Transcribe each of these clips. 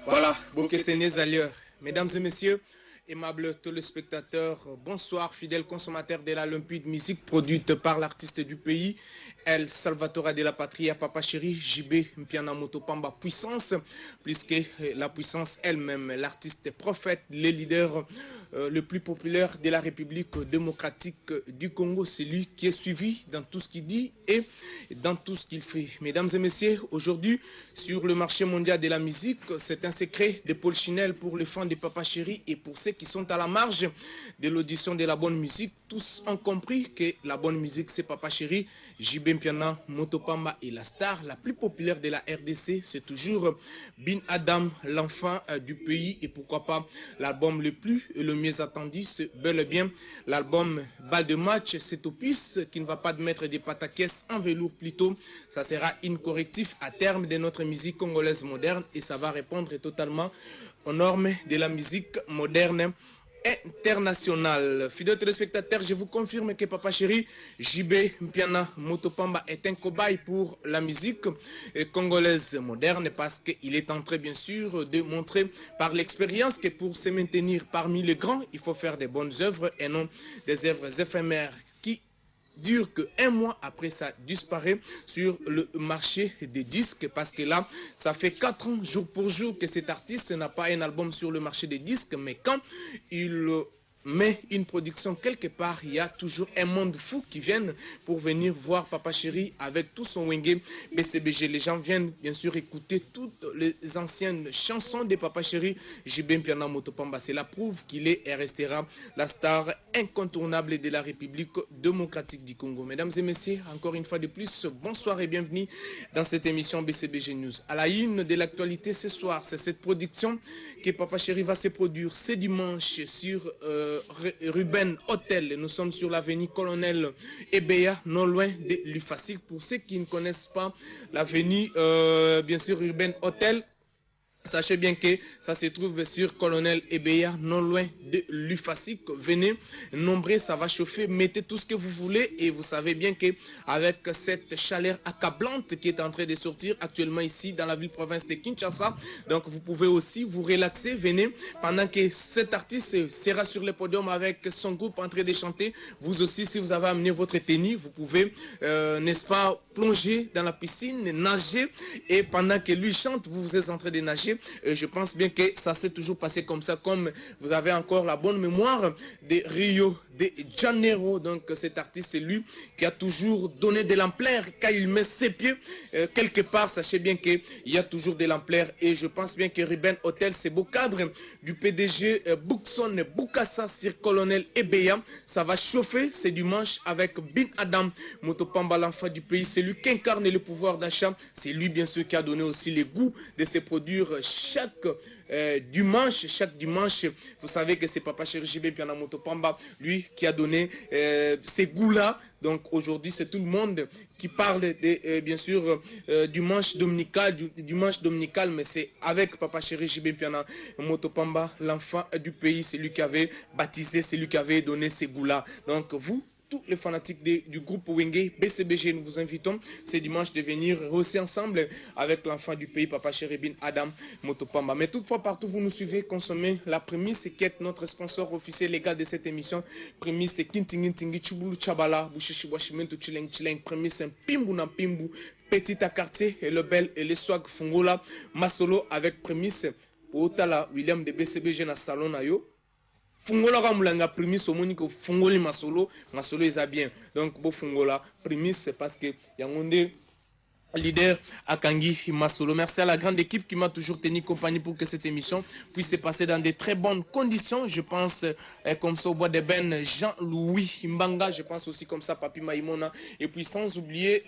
Voilà, Bokesséné Zalieur. Mesdames et messieurs, aimables téléspectateurs, bonsoir, fidèles consommateurs de la limpide musique produite par l'artiste du pays, El Salvatore de la Patria, Papa Chéri, JB Mpiana Motopamba Puissance, plus que la puissance elle-même, l'artiste prophète, le leader le plus populaire de la République démocratique du Congo, c'est lui qui est suivi dans tout ce qu'il dit et dans tout ce qu'il fait. Mesdames et messieurs, aujourd'hui, sur le marché mondial de la musique, c'est un secret de Paul Chinel pour les fans de Papa Chéri et pour ceux qui sont à la marge de l'audition de la bonne musique. Tous ont compris que la bonne musique, c'est Papa Chéri. JB Mpiana Motopamba et la star la plus populaire de la RDC, c'est toujours Bin Adam, l'enfant du pays. Et pourquoi pas l'album le plus et le mieux attendu, c'est bel et bien l'album Bal de match, cet opus qui ne va pas mettre des pataquès en velours plutôt. Ça sera une correctif à terme de notre musique congolaise moderne et ça va répondre totalement aux normes de la musique moderne international. Fidèles téléspectateurs, je vous confirme que Papa Chéri, JB Mpiana Motopamba est un cobaye pour la musique congolaise moderne parce qu'il est en train bien sûr de montrer par l'expérience que pour se maintenir parmi les grands, il faut faire des bonnes œuvres et non des œuvres éphémères qui dure qu'un mois après ça disparaît sur le marché des disques parce que là ça fait 4 ans jour pour jour que cet artiste n'a pas un album sur le marché des disques, mais quand il met une production quelque part, il y a toujours un monde fou qui viennent pour venir voir Papa Chéri avec tout son wenge BCBG. Les gens viennent bien sûr écouter toutes les anciennes chansons de Papa Chéri. JB Mpiana Motopamba, cela prouve qu'il est et restera la star incontournable de la République démocratique du Congo. Mesdames et messieurs, encore une fois de plus, bonsoir et bienvenue dans cette émission BCBG News. À la une de l'actualité ce soir, c'est cette production que Papa Chéri va se produire ce dimanche sur Ruben Hotel. Nous sommes sur l'avenue Colonel Ebeya, non loin de l'UFASIC. Pour ceux qui ne connaissent pas l'avenue, bien sûr, Ruben Hotel, sachez bien que ça se trouve sur Colonel Ebeya, non loin de l'UFASIC. Venez, nombreux, ça va chauffer, mettez tout ce que vous voulez et vous savez bien que avec cette chaleur accablante qui est en train de sortir actuellement ici dans la ville-province de Kinshasa, donc vous pouvez aussi vous relaxer, venez, pendant que cet artiste sera sur le podium avec son groupe en train de chanter. Vous aussi, si vous avez amené votre tenue, vous pouvez, n'est-ce pas, plonger dans la piscine, nager, et pendant que lui chante, vous êtes en train de nager. Je pense bien que ça s'est toujours passé comme ça, comme vous avez encore la bonne mémoire de Rio de Janeiro. Donc cet artiste, c'est lui qui a toujours donné de l'ampleur quand il met ses pieds quelque part. Sachez bien qu'il y a toujours de l'ampleur et je pense bien que Ruben Hotel, c'est beau cadre du PDG Boukson Boukassa sur Colonel Ebeya. Ça va chauffer ce dimanche avec Bin Adam Motopamba, l'enfant du pays. C'est lui qui incarne le pouvoir d'achat. C'est lui bien sûr qui a donné aussi les goûts de se produire chaque dimanche, vous savez que c'est Papa Chéri JB Mpiana Motopamba, lui qui a donné ces goûts-là. Donc aujourd'hui, c'est tout le monde qui parle de, bien sûr, dimanche dominical, mais c'est avec Papa Chéri JB Mpiana Motopamba, l'enfant du pays, c'est lui qui avait baptisé, c'est lui qui avait donné ces goûts-là. Donc vous, tous les fanatiques du groupe Wenge BCBG, nous vous invitons ce dimanche de venir rehausser ensemble avec l'enfant du pays, Papa Chéri Bin Adam Motopamba. Mais toutefois, partout vous nous suivez, consommez la prémisse qui est notre sponsor officiel légal de cette émission. Prémisse Kintingi Tingi Chubulu Chabala, Bushishi Washimento Chileng Chileng, prémisse Pimbu na Pimbu, Petit à quartier et le bel et les swag Fungola, Masolo avec prémisse Otala William de BCBG na salon na yo. Fungola kamulanga prémisse omoni ko fungoli masolo eza bien. Donc bo fungola prémisse c'est parce que yangonde leader Akangi Masolo. Merci à la grande équipe qui m'a toujours tenu compagnie pour que cette émission puisse se passer dans de très bonnes conditions. Je pense comme ça au bois de Ben, Jean-Louis Mbanga, je pense aussi comme ça Papi Maïmona, et puis sans oublier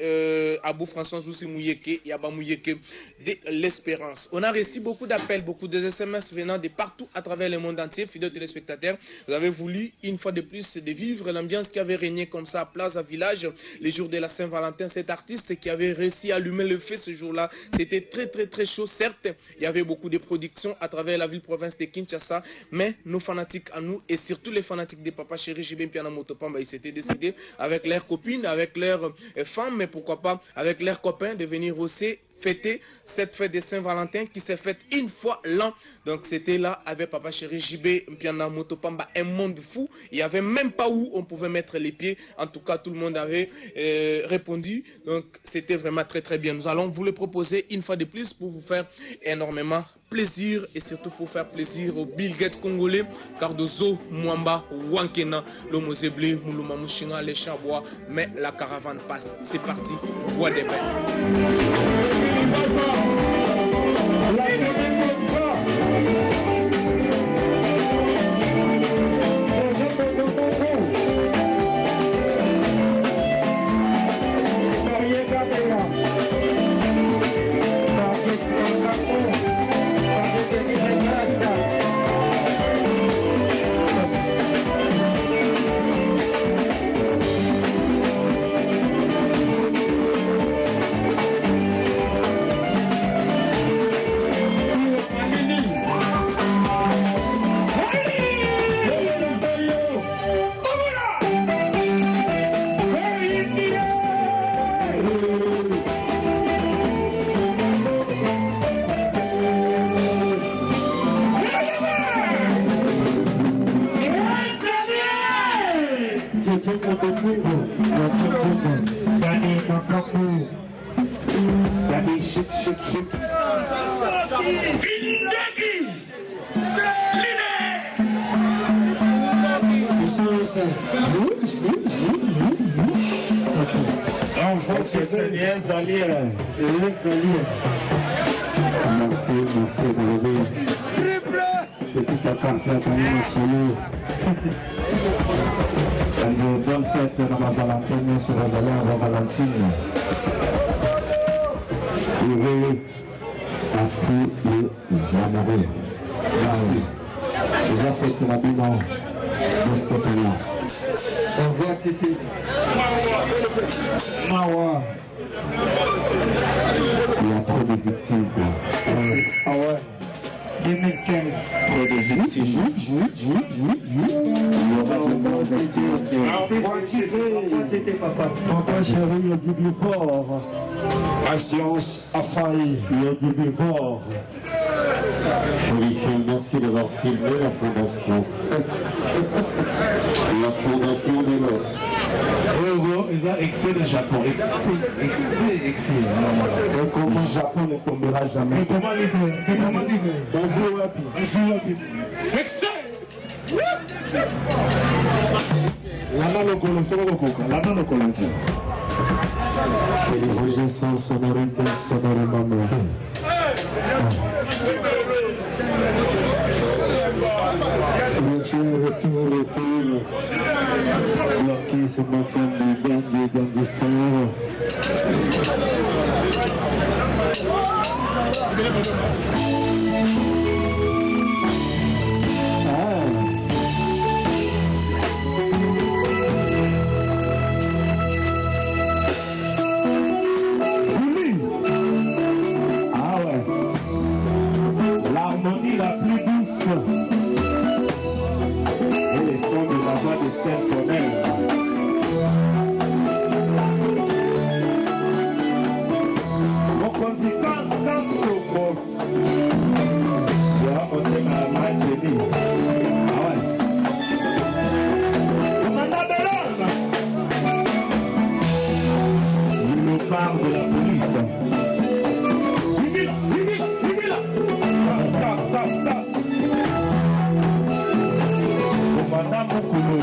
Abou François Zoussi Mouyeke et Abba Mouyeke de l'Espérance. On a reçu beaucoup d'appels, beaucoup de SMS venant de partout à travers le monde entier. Fidèles téléspectateurs, vous avez voulu une fois de plus de vivre l'ambiance qui avait régné comme ça à Plaza Village les jours de la Saint-Valentin. Cet artiste qui avait réussi à allumé le feu ce jour-là. C'était très chaud. Certes, il y avait beaucoup de productions à travers la ville-province de Kinshasa, mais nos fanatiques à nous, et surtout les fanatiques de Papa Chéri JB Mpiana Motopamba, ils s'étaient décidés avec leurs copines, avec leurs femmes, mais pourquoi pas avec leurs copains de venir aussi fêter cette fête de Saint-Valentin qui s'est faite une fois l'an. Donc c'était là avec Papa Chéri JB Mpiana Motopamba, un monde fou. Il n'y avait même pas où on pouvait mettre les pieds. En tout cas, tout le monde avait répondu. Donc c'était vraiment très bien. Nous allons vous le proposer une fois de plus pour vous faire énormément plaisir et surtout pour faire plaisir aux Bill Gates congolais, Cardozo, Mwamba, Wankena, Lomozeblé, Moulouma Mouchinga, les Chabois. Mais la caravane passe. C'est parti, Bois des Bains. Merci de lever. Petit aparté à Camille Solo. Bonne fête à ma Valentine sur la Valentine. Heureux à tous les amoureux. Merci. Les affects la bilan de ce pays. Au revoir, Titi. Mawa. Il y a trop de victimes. Ah ouais. 2015. Trop de victimes. Il y aura de mauvaises Papa Chéri, il y a du bifort. Patience a failli. Il y a du bifort. Félicien, merci d'avoir filmé la fondation. La fondation des lots. Ils ont excès le Japon. Excès. Et comment le Japon ne tombera jamais. Et comment il fait Bonjour, Wapi. Excès. La main au colon, c'est le coca. La main au colon. Et les projets sont sonorité, sonorité. Monsieur, retour. Bloqué, c'est mon camp de gangsters. L'harmonie la plus douce et les sons de la voix de Saint-Cornel. Mon conséquence sans propos. Je vais monter ma main génie. Ah ouais. Commandant Bellon. Il nous parle de la police. Commandant Moukoulo.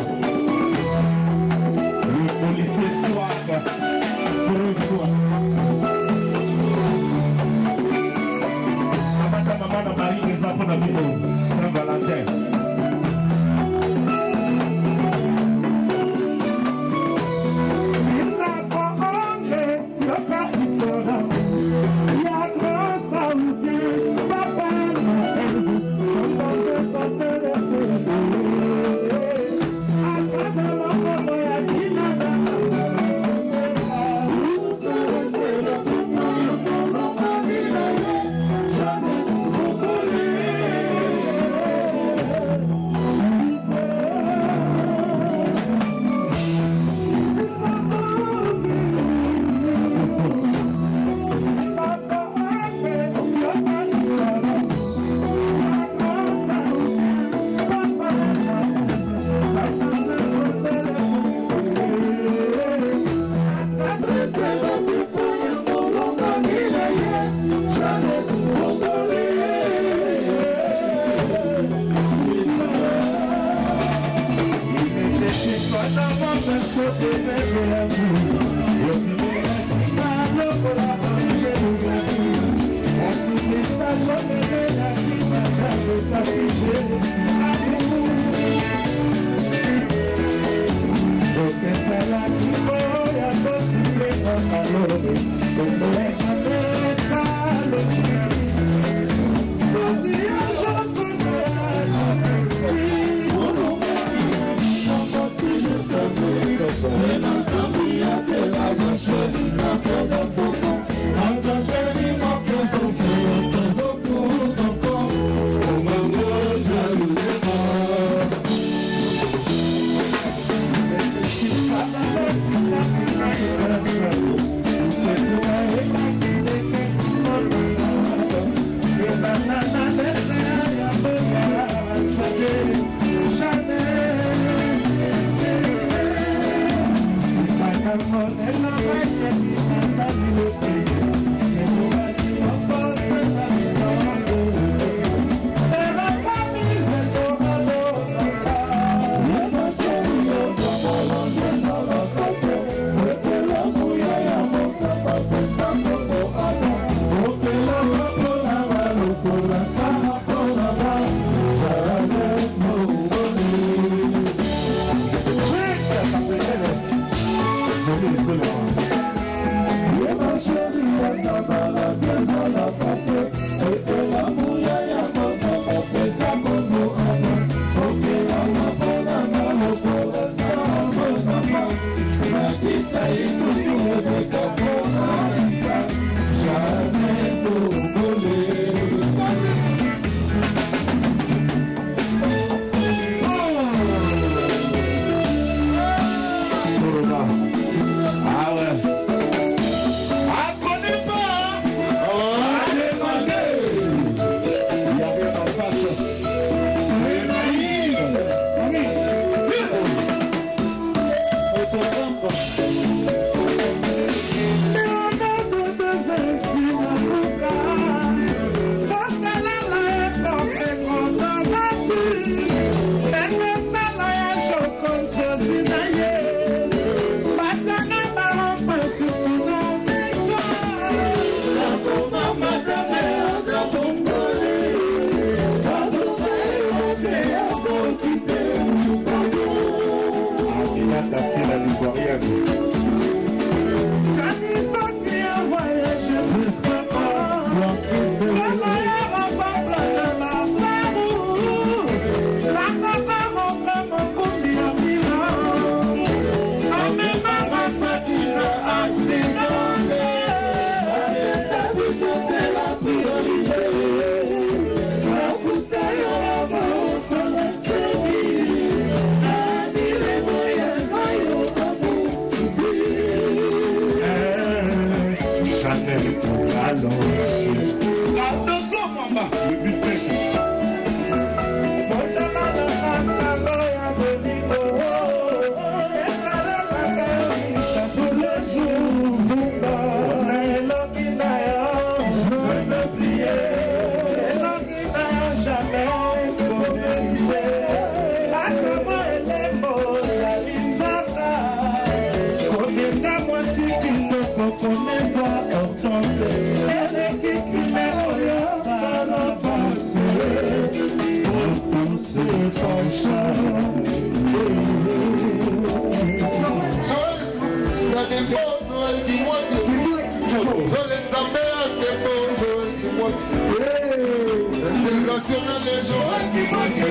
International les Joël Kimwaki.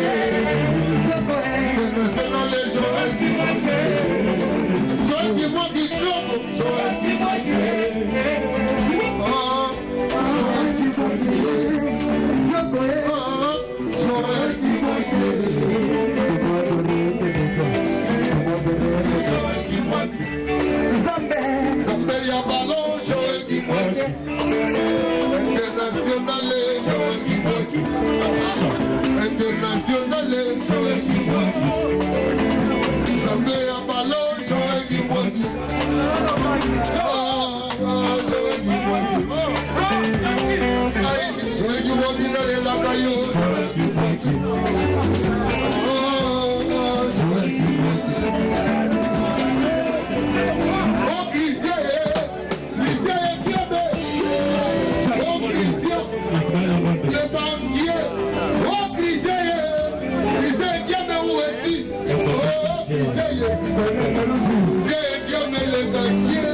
International les Joël Kimwaki. Joël Kimwaki Choco. Joël Kimwaki. Joël Kimwaki. Joël Kimwaki. Zambé Yabalo, Joël Kimwaki. International Joël Kimwaki. International Joël Kimwaki. Zambé Yabalo, Joël Kimwaki. Joël Kimwaki. Joël Kimwaki dans les lacaillots. Joël Kimwaki. Joël Kimwaki. Le banquier, oh Christ, Christ Dieu me où est-il? Oh Christ, Dieu me le banquier,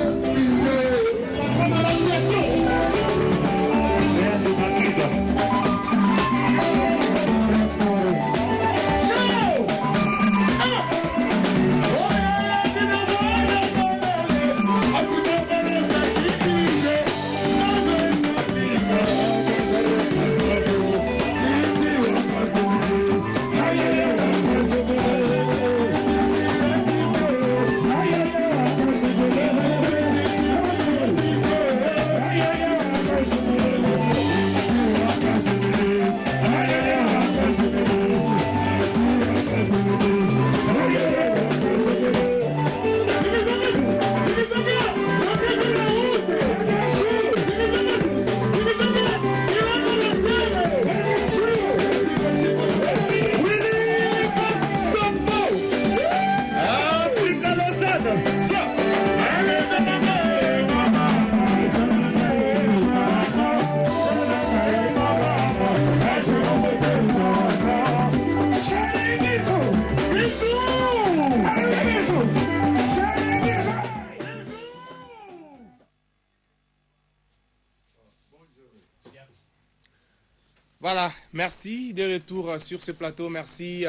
Voilà, merci de retour sur ce plateau. Merci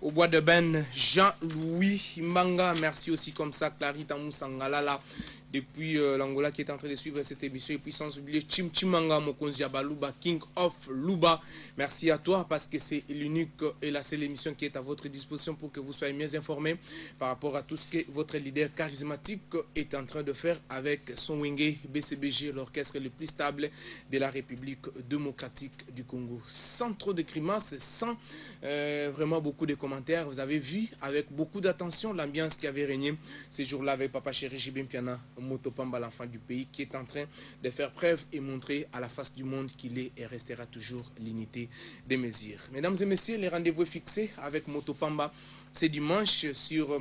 au Bois de Ben, Jean-Louis Mbanga. Merci aussi comme ça, Clarita Moussangalala, depuis l'Angola qui est en train de suivre cette émission. Et puis sans oublier Chim Chimanga Mokonzi Abaluba, King of Luba. Merci à toi parce que c'est l'unique et la seule émission qui est à votre disposition pour que vous soyez mieux informés par rapport à tout ce que votre leader charismatique est en train de faire avec son Wenge BCBG, l'orchestre le plus stable de la République démocratique du Congo. Sans trop de grimaces, sans vraiment beaucoup de commentaires. Vous avez vu avec beaucoup d'attention l'ambiance qui avait régné ces jours-là avec Papa Chéri Jibin Piana Motopamba, l'enfant du pays, qui est en train de faire preuve et montrer à la face du monde qu'il est et restera toujours l'unité des mesures. Mesdames et messieurs, les rendez-vous est fixé avec Motopamba. C'est dimanche sur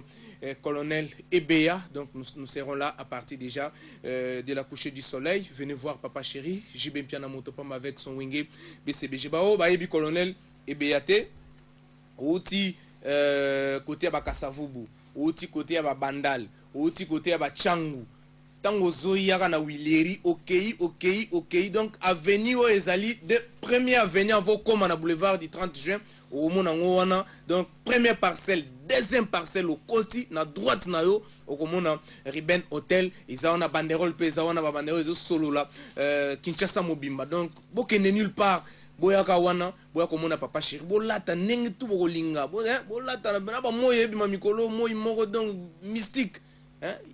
Colonel Ebea. Donc nous serons là à partir déjà de la coucher du soleil. Venez voir Papa Chéri Jibin Piana Motopamba avec son Wenge BCBG. Baebi Colonel Ebea te outi côté à Kasavubu, outi côté à Bandal, outi côté à Changu. Tango zoyaka na Wileri, ok. Donc avenue o ezali de première avenue avant comme na boulevard du 30 juin au Monangoana. Donc première parcelle, deuxième parcelle au côté na droite na yo au komona Riben Hotel, ils ont banderole pe ils ont banderole solo là Kinshasa Mobimba. Donc bokende nulle part. Boyaka wana boya komona Papa Chéri bolata ndenge tu bokolinga bolata na ba moye bi mamikolo moyi moko donc mystique.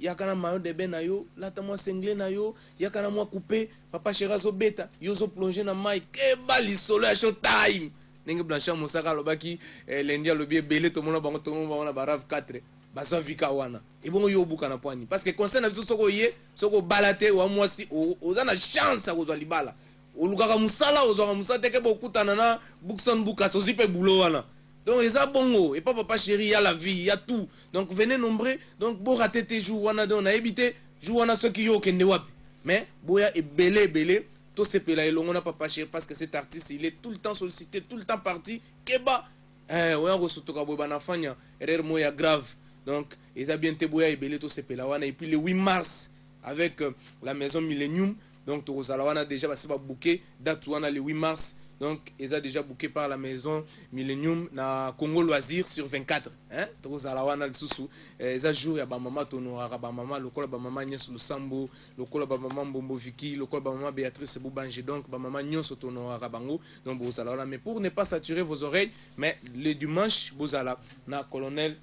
Yakana mayo de ben na yo lata moi sengle na yo yakana moi coupé Papa Chéri zo beta yo zo plonger na mai ke bali solo ya show time ndenge Blanchard Mosaka lobaki lundi alobi belé to mona bango to mona barave 4 baso vika wana et bon yo buka na poani parce que concerne biso soko ye soko balate wa mwasi ozana chance ya kozwa libala olukaka musala ozwaka musala teke bokutana na Bookson Bukas ozipe boulot wana. Donc eza bongo et pas Papa Chéri, il y a la vie, il y a tout. Donc venez nombreux, donc bo rater tes jours wana donc na éviter jour wana ceux qui yo kende wapi. Mais boya est belé to sepela elongo na Papa Chéri parce que cet artiste il est tout le temps sollicité, tout le temps parti keba oya go sotoka boy bana fanya erreur moya grave. Donc eza bien te boya ebele to sepela wana et puis le 8 mars avec la maison Millennium. Donc Tozala wana déjà va bouquet date wana le 8 mars Donc, ils ont déjà booké par la maison Millennium na Congo Loisir sur 24. Hein? Tozalawana lisusu. Ils ont joué à Bamama Tonorara, Bamama, Lokola Bamama Nies Lusambo, Lokola Bamama Mbombo Viki, Lokola Bamama Béatrice Boubanje, donc Bamama Nios Tonorara Bango. Donc, Bozalawana. Mais pour ne pas saturer vos oreilles, mais le dimanche, Bozala, na Colonel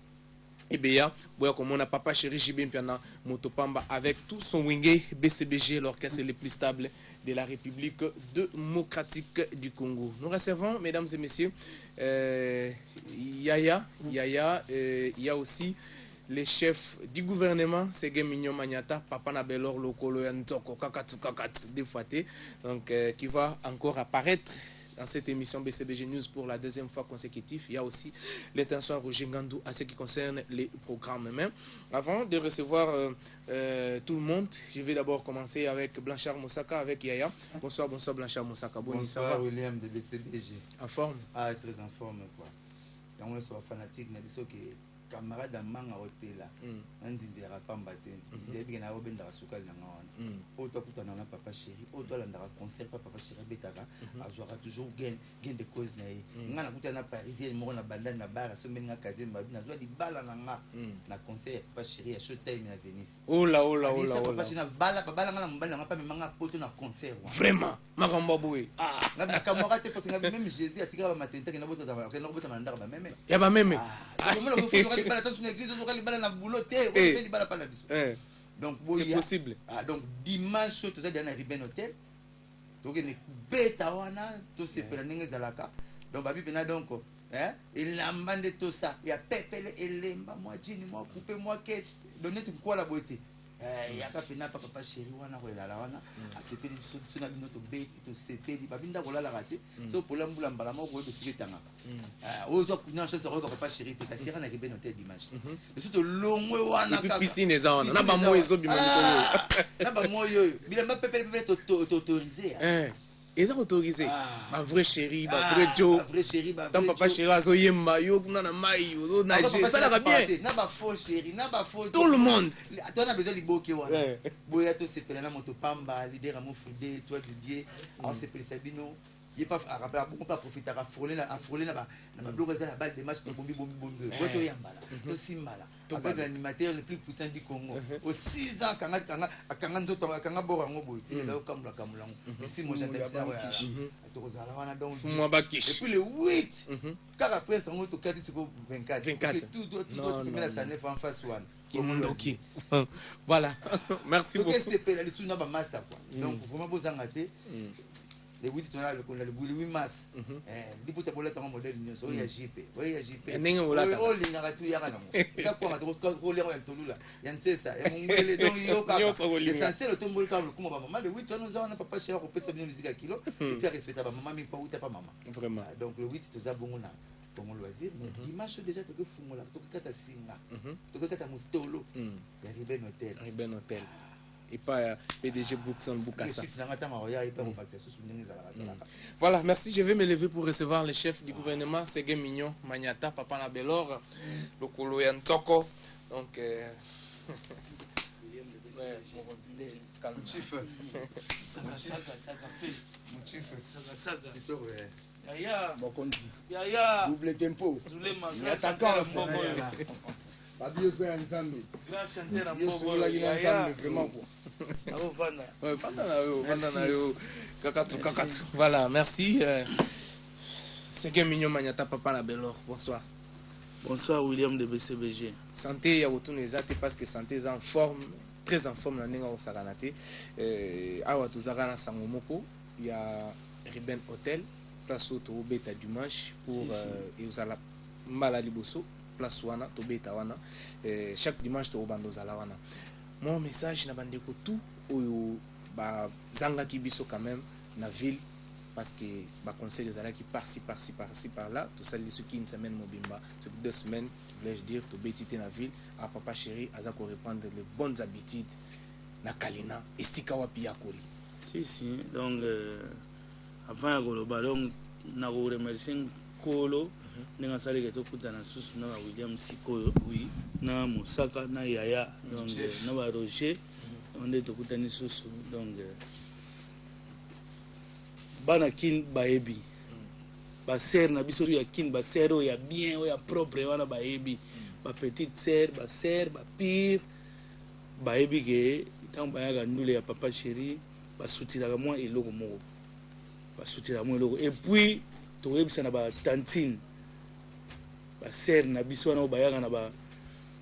Ebea, boya comme on a Papa Chéri Jibin Piana, Motopamba avec tout son wingé BCBG, l'orchestre le plus stable de la République démocratique du Congo. Nous recevons, mesdames et messieurs, Yaya, il y a aussi les chefs du gouvernement, Ségué Mignon Magnata, Papa Nabelor, Lokolo Yantoko, Kakatu, Défouaté, donc qui va encore apparaître dans cette émission BCBG News pour la deuxième fois consécutive. Il y a aussi l'intention à Roger Ngandou à ce qui concerne les programmes. Mais avant de recevoir tout le monde, je vais d'abord commencer avec Blanchard Moussaka, avec Yaya. Bonsoir Blanchard Moussaka. Bonsoir William de BCBG. En forme? Ah, très en forme quoi. On est fanatique, mais camarade à Manga Hotela, on dit qu'il n'y a pas de bâtiment. On dit qu'il y a un peu de soukal dans le monde. Autant que tu as un papa chéri, autant que tu as un concert, papa chéri, Betara, tu auras toujours gain de cause. On a un parisien, on a un bandana, on a un kazem, on a des balles na concert, papa chéri, à Showtime à Venise. Oh là. Papa chéri, balle, on a pas même un poteau na concert. Vraiment, Maramba Boué. Ah, na camarade, parce que même Jésus a tiré à ma tête, il y a un peu de mandar, même. Il y a même. Donc c'est possible. Donc dimanche tu as dans Riben Hotel tu as une bête à wana tu sais pas n'engue zalaka donc babi pena donc il a mandé tout ça il y a pepele elemba moi jini moi couper moi ketch donner tu quoi la beauté il y a pas pena papa chéri wana ko la wana a se fait tout na bino to bête to se fait babi nda ko la raté so pour l'ambula mbala mo ko be siketanga ozo kuna chose ko papa chéri te kasi na Riben Hotel dimanche surtout longwe wana ka piscine eza wana na ba mo ezo bima ko na ba mo yo bilamba pepele to autorisé ils ont autorisé. Ma vraie chérie, ma vraie Joe. Ma vraie chérie, ma vraie Joe. Ton papa chéri, Azoyemba, yo, nana mai, yo, nager. Ça va bien. N'a pas faux chérie, n'a pas faux. Tout le monde. Toi, on a besoin de boké. Boya, toi, c'est pelana, moto pamba, leader à mon foudé, toi, Didier. Alors, c'est Sabino. Il n'est pas à rappeler, beaucoup pas profiter à frôler là-bas. La blogueuse la balle des matchs de bombi. Toi, Yambala, toi, Simbala. Avec l'animateur le plus puissant du Congo. Aux 6 ans, quand on a borango boy, il est là au Kamla Kamlang. Ici, moi, j'adore ça. Et puis le 8, car après, ça monte au 4 sur 24. Tout doit te mettre sa nef en face one. Voilà, merci beaucoup. C'est la leçon d'un master. Donc, vraiment, vous en gâtez. Le 8 le 8 mars diputa bola tango modèle nyonso oya JP ndenge olata o linga tu ya kana mo ka kwa ngata ko le ya tolula ya nsesa ya mungwele donc yo ka essentiel to mboli ka kuma ba maman le 8 wana za wana papa chéri ko pesa musique à kilo et puis respecter ba maman mi pa uta pa maman vraiment donc le 8 to za bongo na Congo Loisir dimanche déjà to ke fungola to ke kata singa to ke kata mutolo ya Riben Hotel et pas PDG Bookson Boukassa. Mm. Voilà, merci. Je vais me lever pour recevoir le chef du gouvernement, Ségué Mignon Magnata, Papa Nabelor, Lokolo Yantoko. Donc, double tempo. Babio c'est ensemble. Grand chanteur en Congo. Vraiment quoi. Voilà, merci. Ségué Mignon Magnata, Papa Nabelor. Bonsoir. Bonsoir William de BCBG. Santé, il y a autour des athées parce que santé est en forme, très en forme. Il y a Sangomoko, il y a Riben Hotel, place au Beta dimanche pour Mbala Liboso. Place wana to beta wana chaque dimanche to bando zala wana mon message na bandeko tout oyo ba zanga ki biso quand même na ville parce que ba conseil des ala qui par-ci par là tout ça les qui une semaine mobimba sur 2 semaines voulais-je dire to betité na ville à papa chéri aza ko reprendre les bonnes habitudes na Kalina et sikawa pia koli si donc avant ya koloba donc na ko remercier Kolo nenga sali ke tokuta na susu na William Sikoyo oui na Moussaka na Yaya donc na ba Roger on est tokuta ni susu donc bana kin baebi basere na biso ya kin basere oyo ya bien oyo ya propre wana bayebi bapetite sere basere bapire bayebi ke ntango bayaka ndule ya papa chéri basutilaka mwa eloko moko basutilaka mwa eloko et puis tokoyebisa na batantine basere na biso wana oyo bayaka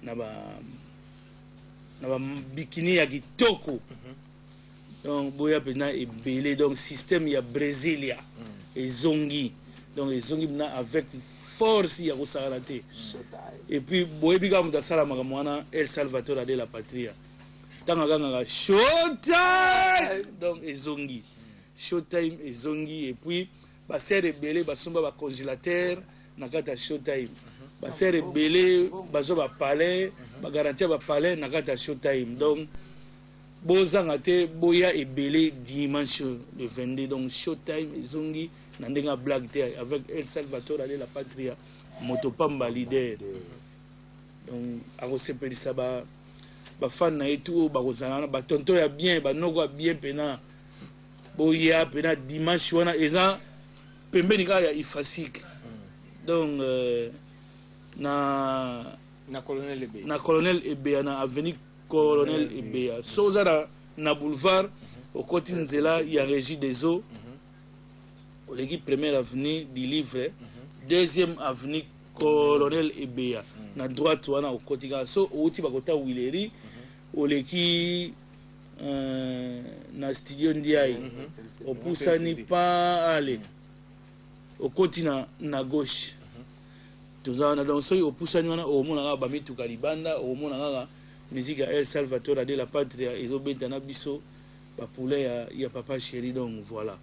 na bambikini ya kitoko donc boya mpena ebele donc système ya Brasilia ezongi donc ezongi mpena avec force ya kosakana te et puis boyebi kaka moto asala makambo wana El Salvador de la Patria ntango akangaka showtime donc ezongi showtime ezongi et puis basere ebele basomba bacongélateur na kati ya showtime basere ebele bazwa bapalais bagarantir bapalais na kati ya showtime donc bozanga te boya ebele dimanche le 22 donc showtime ezongi na ndenge ya blague te avec El Salvador de la Patria moto pamba leader donc akosepelisa bafane na ye tu oyo bakozala wana batonto ya bien banoko ya bien mpena boya mpena dimanche wana eza pembeni kaka ya ifasike donc na colonel Ebeya na avenue colonel Ebeya so oza na boulevard okoti nzela ya régie des eaux oleki première avenue du livre deuxième avenue colonel Ebeya na droite wana okoti kaka so outi bakota Wileri oleki na studio Ndiaye opusani pa ale okoti na gauche tozana donc soki opusani wana omona kaka bamituka libanda omona kaka musique ya El Salvador de la Patria ezobeta na biso bapoulet ya papa chéri donc voilà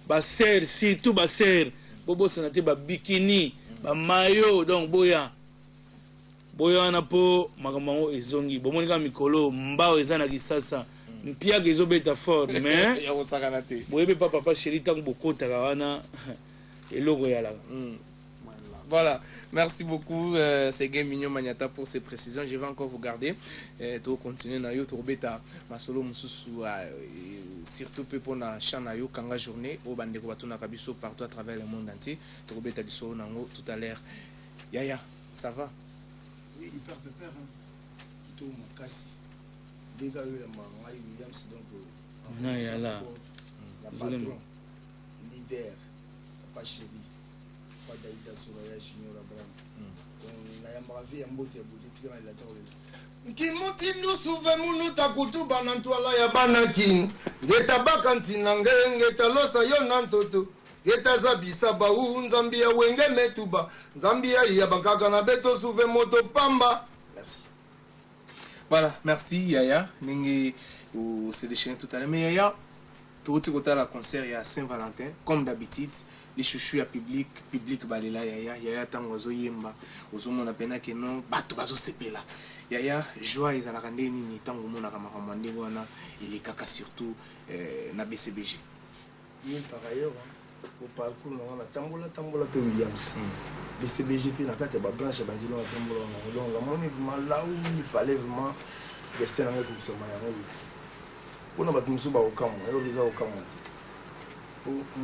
basere surtout basere bobosana te babikini bamayo donc boya wana mpo makambo yango ezongi bomoni kaka mikolo mbao eza na kisasa mpiaka ezobeta fort mais boyebi pa papa chéri ntango bokotaka wana eloko eyalaka. Voilà, merci beaucoup Ségué Mignon Maniata pour ces précisions. Je vais encore vous garder. Tu continuer na yo beta masolo mususu surtout pour na chanayo kanga journée au bande ko batuna kabiso partout à travers le monde entier. Tu beta di solo nango tout à l'heure. Yaya, ça va? Oui, hyper pépère hein. Tout makasi. Dégâts Marie Williams donc na yala la patron leader papa chéri daïda Soraya Junior Abraham na yamba vie ya mbote ya boutique na la tawela nkimuti ndusuve munu takutuba na ntwala ya banaki ngeta bakanti na ngeta losa yo na ntoto ngeta zabisa ba nzambia wenge metuba nzambia ya bakaka na beto suve moto pamba. Merci. Voilà, merci Yaya. Ningi ou c'est déchaîné tout à l'heure mais Yaya tout le concert à Saint-Valentin comme d'habitude. Les chouchous à public balela Yaya tango zo yemba ozomona pena ke non bato bazo sepela Yaya joie ezala kande nini tango mona kama kamande wana il est kaka surtout na BCBG. Oui par ailleurs au parcours na tambola pe Williams BCBG puis na kate ba blanche bandilo na tambola donc la moni vraiment là où il fallait vraiment rester dans le groupe sama ya ngo pour na bato musu ba okamo yo biza okamo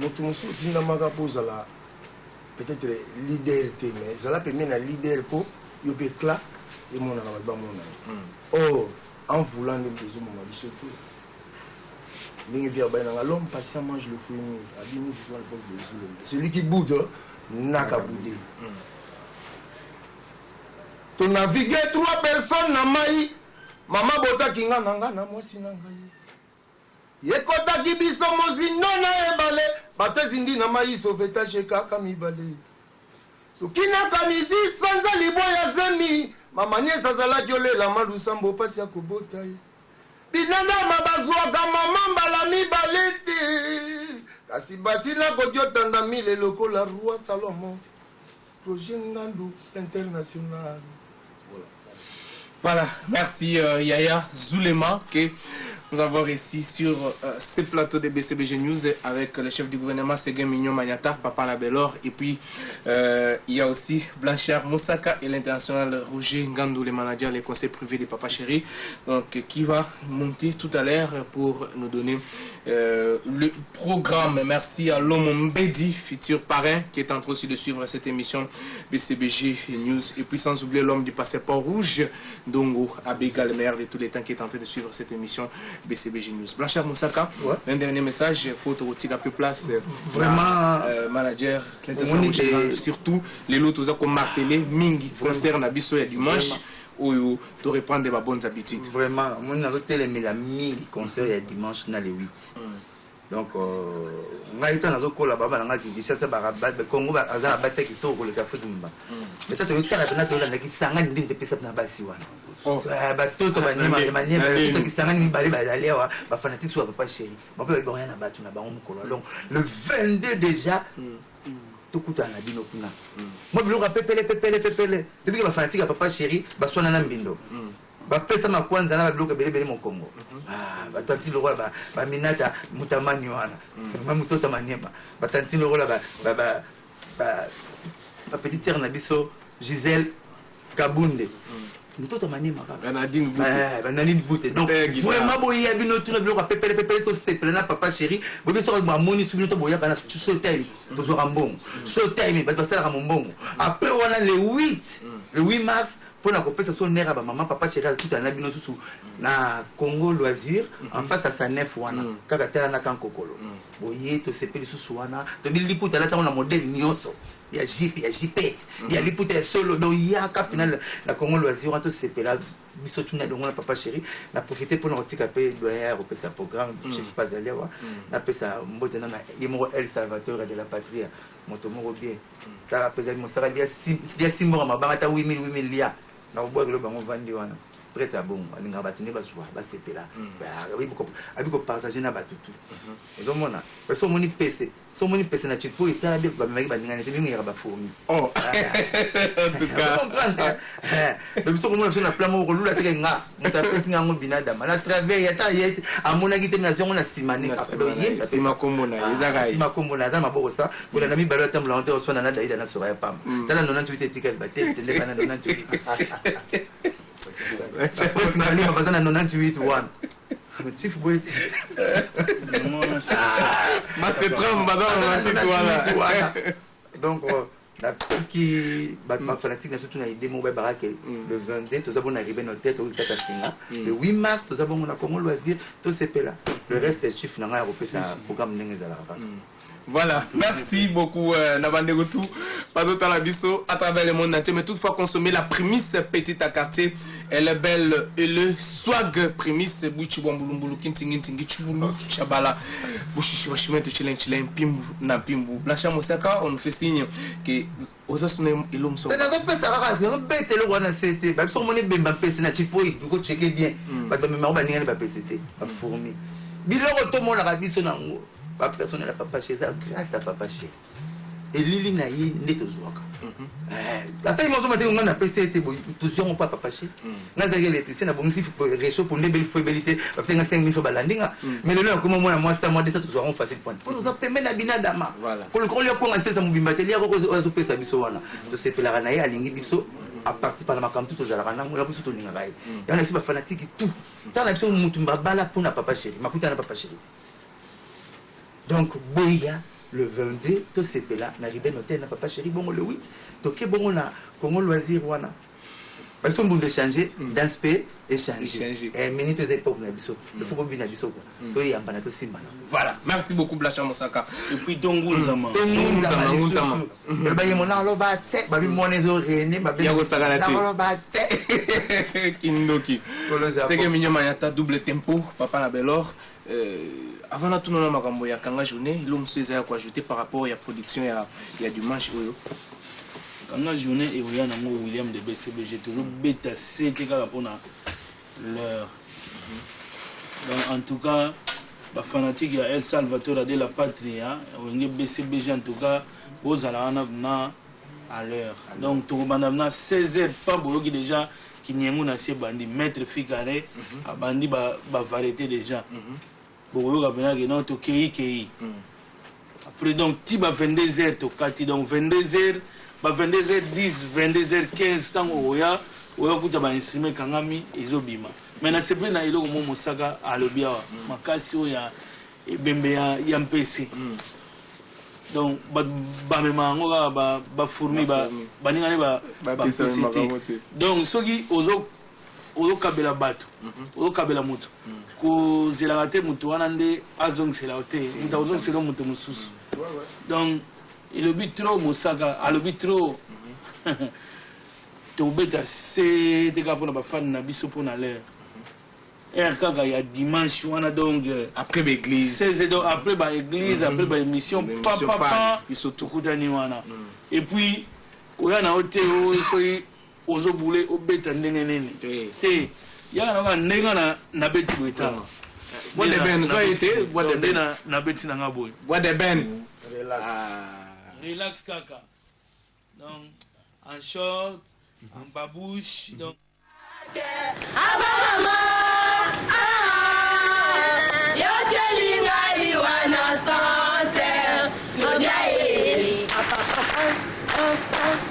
moto mosusu otindamaka mpo ozala peut-être leader te mais ezala pembe na leader mpo yo mpe cla emonaka bato bamona or en voulant nde moto ezomona biso te ndenge via bayenanga l'homme patient mange le fruit mûr abimi victoire le peuple de Zulema celui qui boude naka boude to navigue 3 personnes na mai mama botaki nga na nga na mwasi na ngai yekotaki biso mozindo na ebale bato ezindi na mai sofetashe kaka mibale soki nakanisi sanza liboya zemi mama nyesi azalaki olela malusambo pasi ya kobota ye binadama bazwaka mama mbala mibale te kasi basila koki otanda mile lokola roi Salomon projet ngandu international. Voilà, merci Yaya Zulema que nous avons réussi sur ce plateau de BCBG News avec le chef du gouvernement Séguin Mignon Magnata, Papa Labellor, et puis il y a aussi Blanchard Moussaka et l'international Roger Ngandou, les managers, les conseils privés de Papa Chéri, donc qui va monter tout à l'heure pour nous donner le programme. Merci à Lomo Mbedi, futur parrain, qui est en train aussi de suivre cette émission BCBG News, et puis sans oublier l'homme du passeport rouge, Dongo Abega, le meilleur de tous les temps, qui est en train de suivre cette émission BCBG News. Blanchard Moussaka, un dernier message pour te retirer un peu place. Vraiment, manager, l'international, surtout les lots comme martelé, Mingi, concerne Abisso et dimanche, où tu reprends des bonnes habitudes. Vraiment, moi, je suis la 1000 concerts il y a dimanche, dans les 8. Donc, on a été dans un col là-bas, on a dit que ça va être Congo, on a dit que tout le café du Mba. Mais tu as dit que tu as dit que ça a été fait dans la base. Tout donc le 22 déjà tout coûte à la bino kuna moi je rappelle pépélé depuis que ma fanatique à Papa Chéri ba sona na mbindo ba pesa makwanza na ba bloka belebele mon Congo ba tanti le roi ba minata mutamani wana ma mutota maniema ba tanti le roi ba petite sœur na biso Gisèle Kabunde mutoto maniema ba Nadine Bouté donc vraiment boya bino tout le bloka pépélé to se plena Papa Chéri bo biso ba moni su bino to boya bana showtime to zo rambon showtime ba sala rambon après on a le 8 mars pour la copie son nera ba maman Papa Chéri tout en abino sous na Congo Loisir en face à sa nef wana kaka tala na kankokolo boye to sepeli sous wana to bili puta la ta na modèle nyonso ya JP ya JP ya liputa solo donc ya cap final la Congo Loisir to sepela biso tuna donc na Papa Chéri na profiter pour notre capé doyen repérer sa programme chef pas aller wa na pesa mbote na yemo El Salvador de la patrie motomoro bien ta pesa mo sara dia simbo mabanga ta 8000 lia na bois que le bango vandi wana prêt à bon alinga batune ba joie ba sepela ba abi ko partager na batutu ezo mona so moni PC na chipo ita be ba maki ba ngane te binga ba fomi oh en tout cas mais so comme on a plan mo ko lula te nga muta pesi nga ngo binada mala travers ya ta yete amona détermination on a simane ka sima komona ezaka sima komona za maboko sa ko na mi balo tamla on te so na daida na so ya pam tala 98 etikal ba te le bana 98 on va 98 one Chief Boy Master Trump voilà donc la qui ma fanatique surtout na idée mo ba barake le 22 tous avons arrivé notre tête au tata singa le 8 mars tous avons na Congo Loisir tout c'est là le reste est chief na nga repérer ça programme nengezala Voilà, merci beaucoup Nabandegotou, Pazoto Labiso, à travers le monde entier, mais toutefois consommer la prémisse petite à quartier, elle est belle et le swag prémisse, Bouchi Bambulumbulu, Kintingin Tingi Chibulu, Chabala, Bouchi Chibashime, Chilen Chilen, Pimbu, Napimbu, Blanchard Moussaka, on nous fait signe que aux assunnés et l'homme sont. C'est la bête le roi c'était, même si on est bien PC, na chipo, il faut checker bien, parce que même on va n'y aller pas PCT, pas fourmi. Bilo tout le monde a rabisso nango. Pas personne n'a Papa Chéri grâce à Papa Chéri et Lili naïe n'est toujours attends moi on a PCT toujours on pas Papa Chéri n'a pas l'électricité n'a pas aussi réchaud pour une belle fébrilité parce que 5000 fois balandinga mais le là comment moi ça moi ça toujours on facile point pour nous permettre na binadama voilà pour le qu'on lui a commencé ça mobimba te liako zo pesa biso wana to sepela naïe alingi biso à partir par la macam tout aux alakana moi biso to linga gai y en a qui ba fanatique tout tant la biso mutumba bala pour na Papa Chéri makuta na Papa Chéri. Donc, Boya, le 22, tout c'est là, n'arrive noté, n'a Papa Chéri, bon, le 8, donc, bon, on a, comment loisir, on a. Parce qu'on peut changer, d'aspect, échanger. Et minutes et époques, il faut bien abisso. Voilà, merci beaucoup, Blanchard Moussaka. Et puis, Tongun Zama. Kindoki. C'est que Mignon Magnata, double tempo, Papa Labellor. Avant la tournée de Magambo, il y a une journée, l'homme s'est ajouté par rapport à la production, il y a du manche. Quand la journée, il y a un William de BCBG, toujours bêta, c'est pour l'heure. Donc, en tout cas, les fanatiques, il y a El Salvador de la patrie, il y a BCBG, en tout cas, aux Alana, à l'heure. Donc tout le monde a 16h pas beaucoup déjà qui n'y a pas de bandi maître Ficaré a bandi ba variété déjà. Beaucoup a bien que non to kei. Après donc tu vas 22h to kati donc 22h ba 22h10 22h15 tant oya kuta ba instrument kangami ezobima. Mais na sepe na iloko mo mosaka alobia makasi oya ebembe ya mpese. Donc ba fourmi ba ningane ba publicité. Donc soki ozo kabela bato ozo kabela mutu ko zela te mutu wana nde azong sela te mutu ozong sela mutu mususu. Donc il le but trop mosaka a le but trop to beta c'est te kapona ba fan na biso pona l'air. Kaka il y a dimanche wana donc après l'église 16 donc après ba église après ba émission papa bisoto kutani wana et puis oya na hotel soyi ozo boule obeta ndenge nene te ya na ndenga na beti weta bois de ben so été bois de ben na beti na ngaboy bois de ben relax kaka donc en short en babouche donc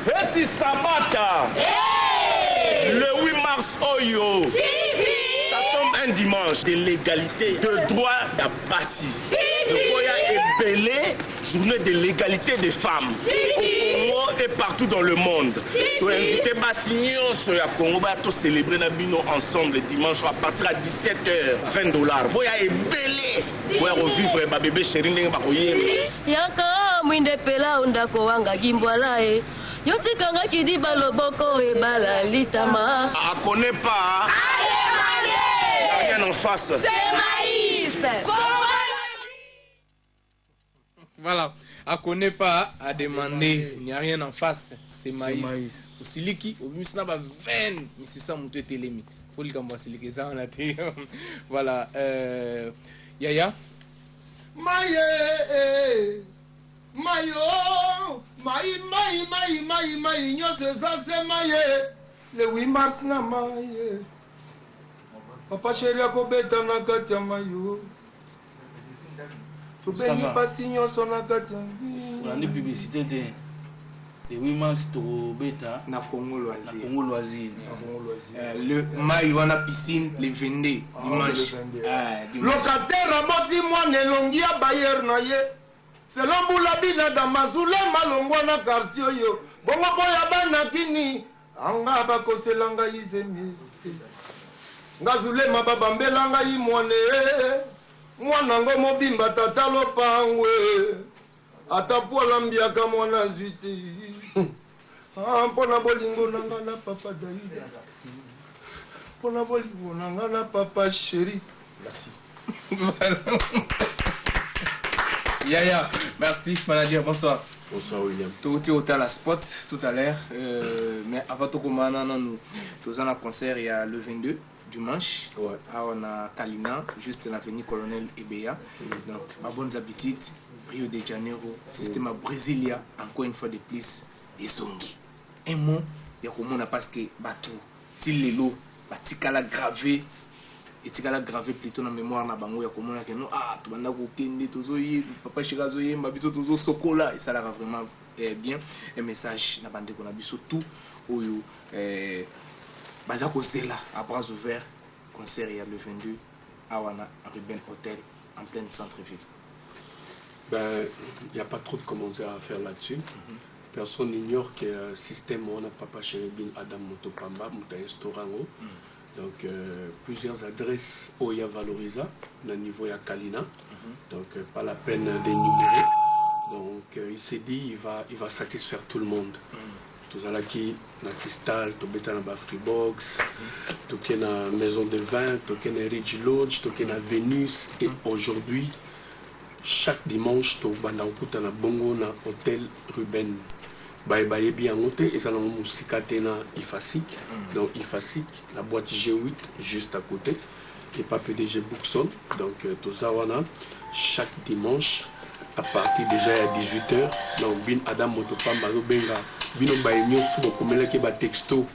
Petit Sabata, le 8 mars Oyo, ça tombe un dimanche de l'égalité, de droit d'Abbassi. Le Boya est belé, journée de l'égalité des femmes au Congo et partout dans le monde. Tu as invité Bassignon sur le Congo pour célébrer Nabino ensemble le dimanche à partir de 17h, $20. Boya est belé, Boya revivre ma bébé chérie Nengabakoye. Yaka mwinde pela undako wanga gimbwala e. Yotikanga kidiba loboko e bala litama. Ah, connaît pas. Allez, rien en face. C'est maïs. Voilà, à connaît pas, à demander, il n'y a rien en face, c'est maïs. Au siliki, au misna ba 20, mais c'est ça mon télémi. Faut le cambo siliki ça on a dit. Voilà, Yaya. Maï, nyose ça c'est maïe. Le 8 mars na maïe. Papa chéri akobeta na kati ya mayo. Tobeni pasi nyonso na kati ya on a une publicité de le 8 mars to beta Na Congo Loisir. Congo Loisir. Le maï wana piscine le 22 dimanche. Locataire aboti mwana elongi ya bayer na ye. Selon Boulabina Damazule malongwa na quartier yo. Bongo boya bana kini anga bakoselanga izemi. Ngazule mababambela nga imwane. Mwana ngo mobimba tata lopangwe. Atapola mbiaka mwana zwite. Mpona bolingo nanga na papa Daïda. Mpona bolingo nanga na papa chéri. Merci. Yaya, merci manager, bonsoir. Bonsoir William. Tu étais au la spot tout à l'heure, mais avant tout comme nous tous en concert il y a le 22 dimanche. Ouais. On a Kalina, juste l'avenue Colonel Ebea. Donc, ma bonne habitude, Rio de Janeiro, système Brasilia, encore une fois de plus, les zongi. Un mot, il y a comme on a parce que bateau, tilelo, batikala gravé. Et tu as gravé plutôt dans la mémoire na bango ya komona que non ah tu banda ko kende tozoyi papa chikazo yemba biso tozo sokola et ça là va vraiment bien un message na bande ko na biso tout oyo baza ko zela à bras ouverts concert il y a le 22 à Wana Ruben Hotel en plein centre-ville. Ben il y a pas trop de commentaires à faire là-dessus. Personne n'ignore que le système on a papa Cherubin Adam Motopamba muta restaurant. Donc, plusieurs adresses où il y a Valoriza, au niveau de Kalina. Donc, pas la peine d'énumérer. Donc, il s'est dit il va satisfaire tout le monde. Tout ça là qui na Cristal, tout beta na Freebox, tout qui na Maison de Vin, tout qui na Ridge Lodge, tout qui na Vénus. Et aujourd'hui, chaque dimanche, tout banda okuta na Bongo na Hôtel Ruben. Baye bien noté et ça nous musicatena Ifasik donc Ifasik la boîte G8 juste à côté qui est pas PDG Bookson donc Tozawana chaque dimanche à partir déjà à 18h donc Bin Adam Motopamba Benga bino baye nyonso bokomelaki batexto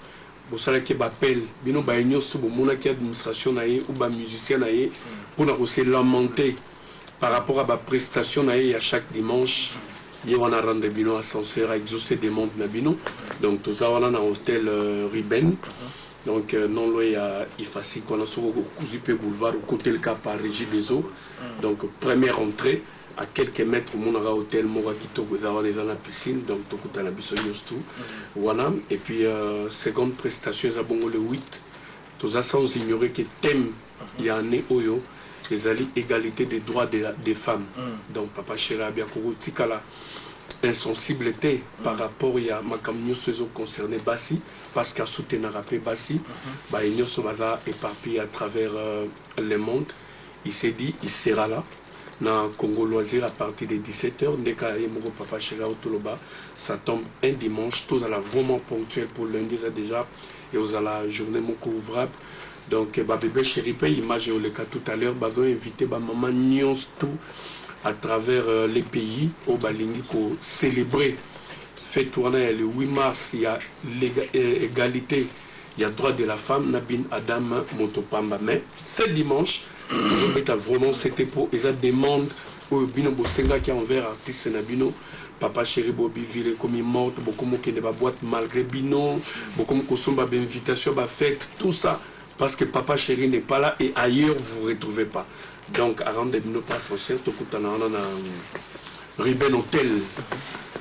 bosalaki bapel bino baye nyonso bomonaki administration na ye ou bamusicien na ye mpona kose lamenter par rapport à baprestation na ye à chaque dimanche ye wana rendre bino ascenseur a exaucer demande na bino donc toza wana na hôtel Riben donc non loin ya ifasi kona soko okuzi pe boulevard côté le cap par Régie des Eaux donc première entrée à quelques mètres mon hôtel moko kitoko za wana eza na piscine donc tokutana biso nyonso wana et puis seconde prestation za bongo le 8 toza sans ignorer que thème ya année oyo ezali égalité des droits des femmes donc papa chéri abia kotikala insensibilité par rapport à ma communauté concernée Bassi parce qu'à soutenir rappelé Bassi bah ils sont éparpillés à travers le monde. Il s'est dit il sera là dans Congo Loisir à partir de 17h ndeka yemoko papa chéri autoloba ça tombe un dimanche tous à la vraiment ponctuel pour lundi déjà et aux à la journée moko ouvrable donc bah bébé chéri paye image au le cas tout à l'heure bah invité bah maman Nyons tout à travers les pays au Balingi pour célébrer fête le 8 mars il y a égalité il y a droit de la femme Nabin Adam Motopamba mais ce dimanche nous vraiment c'était pour ils demandent au Bino Bosenga qui envers artiste Nabino papa chéri Bobby ville comme il morte beaucoup qui ne va boîte malgré Bino beaucoup qui sont ba invitation ba fête tout ça parce que papa chéri n'est pas là et ailleurs vous ne retrouvez pas. Donc, avant de nous passer au centre, on a Riben Hôtel.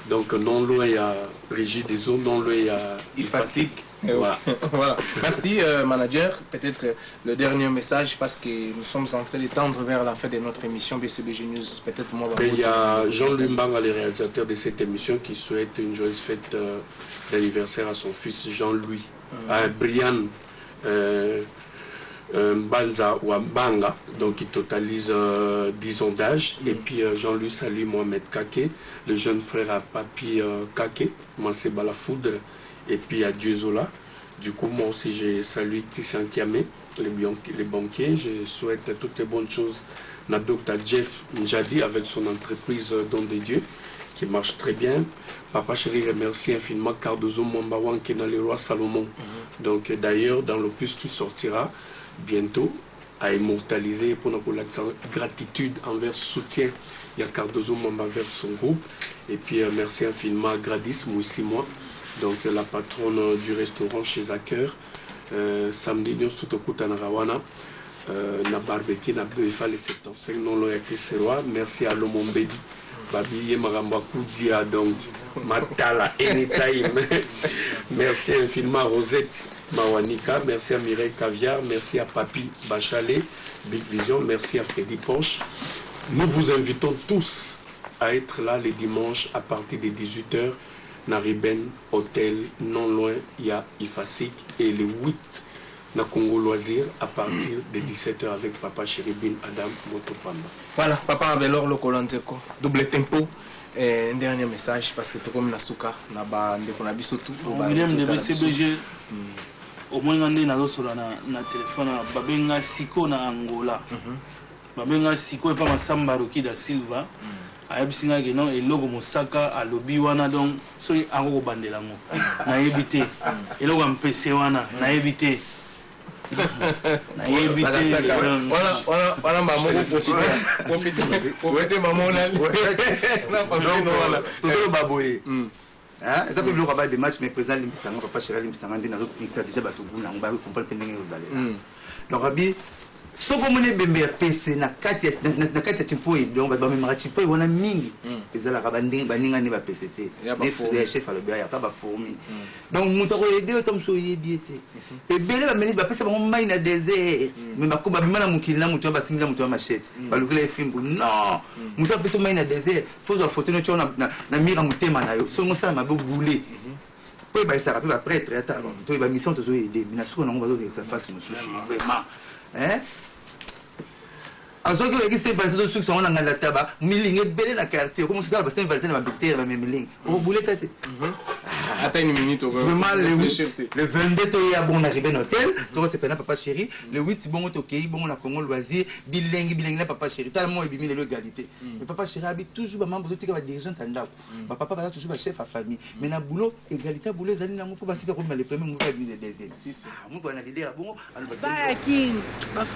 Donc, non loin, il y a Régie des Eaux, non loin, il y a Ifasik. Voilà. Voilà. Merci, manager. Peut-être le dernier message, parce que nous sommes en train de tendre vers la fin de notre émission BCBG News. Peut-être moi. Il y a Jean-Louis Mbanga, le réalisateur de cette émission, qui souhaite une joyeuse fête d'anniversaire à son fils Jean-Louis. À Brian. Banza ou Banga, donc il totalise 10 ans d'âge. Et puis Jean-Louis salue Mohamed Kake, le jeune frère à Papi Kake, Mansé Balafoudre, et puis à Dieuzola. Du coup, moi aussi, j'ai salué Christian Kiamé, les banquiers. Je souhaite toutes les bonnes choses à Dr Jeff Njadi avec son entreprise Don de Dieu, qui marche très bien. Papa chéri remercie infiniment Cardozo Mwambawan qui est dans les rois Salomon. Donc d'ailleurs, dans l'opus qui sortira bientôt, à immortaliser pour notre gratitude envers soutien. Il y a Cardozo Mwamba vers son groupe. Et puis merci infiniment à Gradis Mouissimois, donc la patronne du restaurant chez Zaker. Samedi, nous sommes tout à Rawana. Na barbecue, na bœuf, les 75 non loin merci à Lomombedi. Babi Maramba Koudia, donc Matala, anytime. Merci infiniment à Rosette Mawanika, merci à Mireille Caviar, merci à Papi Bachalet, Big Vision, merci à Freddy Ponche. Nous vous invitons tous à être là les dimanches à partir de 18h, Nariben, Hôtel, non loin, il y a Ifasik, et les 8 na Congo Loisir à partir de 17h avec Papa Chéribin Adam Motopamba. Voilà, Papa Abelor le Colanteko, double tempo. Un dernier message parce que tout comme Nasuka, n'a pas biso tout. William de BCBG, au moins on est na téléphone, babenga siko na Angola. Babenga siko et pas ma Samba Roki da Silva. Ayebisinga ke non eloko mosaka alobi wana donc so ango bandela ngo. Na yebite. Eloko mpese wana na yebite. Voilà maman profiter maman là baboye hein ça peut le rabat des matchs mais présent limbisanga papa chéri limbisanga ndina zo pinza déjà batubuna ngba comprendre pendenge ozale donc rabi soko mone bembe ya pese na kati ya chimpoi donc ba memara chimpoi wana mingi ezala ka bandinga baninga ne ba PCT ne chef à l'obia ya ka ba fourmi donc muto ko aider tom so yebiete et bele ba ministre ba pesa ba mai na désert mais ba ko ba bimana mukili na muto ba singila muto machete ba lukile fimbu non muto pesa mai na désert faut zo photo no chona na mira mutema na yo so ngo sala mabe boulé po ba sera ba prêtre ata to ba mission to zo aider mina soko na ngo ba zo ça face monsieur vraiment hein azoki o existe valente de succès on a ngala taba milinge belle na quartier comme ça ba saint valente na bité na milinge o boulé tete Attends une minute. Vraiment, le 22, tu es à bon arrivé dans l'hôtel. Donc, c'est pas papa chéri. Le 8, bon, ok, bon, on a Congo loisir. Bilingue, papa chéri. Tout le monde est bien l'égalité. Mais papa chéri habite toujours, maman, vous êtes dirigeant en date. Papa va toujours chef à famille. Mais dans le boulot, égalité, boulot, les amis, pour passer comme les premiers mouvements du deuxième. Moi, on a l'idée à bon. Qui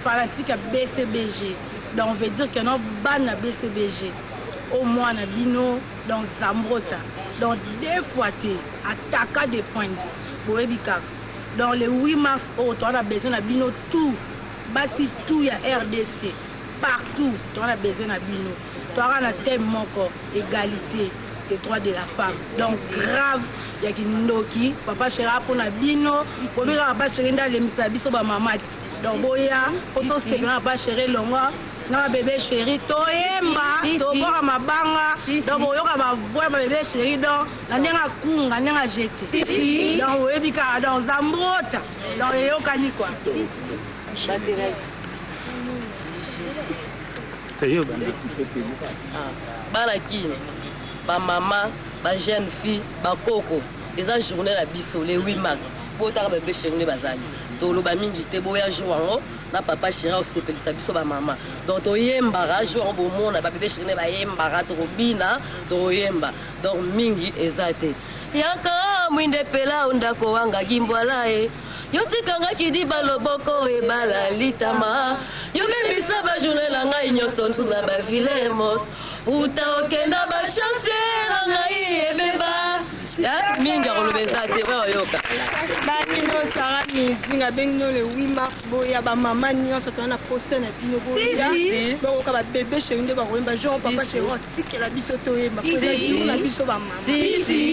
fanatique à BCBG. Donc, on veut dire que nous ban à BCBG. Au moins, on a bino dans Zambrota. Donc, deux fois, tu attaques des points pour Ebika. Dans le 8 mars, on a besoin de bino tout. Basi tout, il y a RDC. Partout, on a besoin de bino. Tu as un thème encore, égalité des droits de la femme. Donc, grave, il y a qui Ndoki, papa chéra pour la bino, pour bien papa chéri dans les misabiso ba mamati. Donc, boya, photo c'est bien papa chéri longa. Na bébé chéri toyemba tobora mabanga donc boyoka bavoya ba bébé chéri donc na ndenga kunga ndenga jeti donc oyebika dans Zambrota donc eyokani quoi balakini bamama bajeune fille bakoko eza journée la biso le 8 mars botaka bébé chéri nde bazali toloba mingi te boya jour yango na papa chéri osepelisa biso bamama donc toyembaka jour yango bomona babebe chéri nde bayembaka tokobina tokoyemba donc mingi eza te yaka mwinde pela ondako wanga gimbwala e yotikangaki diba loboko ebala litama yobebisa bajourne na ngai nyonso ntuna bavile moto uta okenda bachanse na ngai ebeba mingi akoloba eza te oyoka bakino osara midi nga bengino le 8 mars boya bamama nyonso toza na poste na bino boya bakoka babebe chéri nde bakoyemba jean papa chéri otikela biso toyemba na biso bamama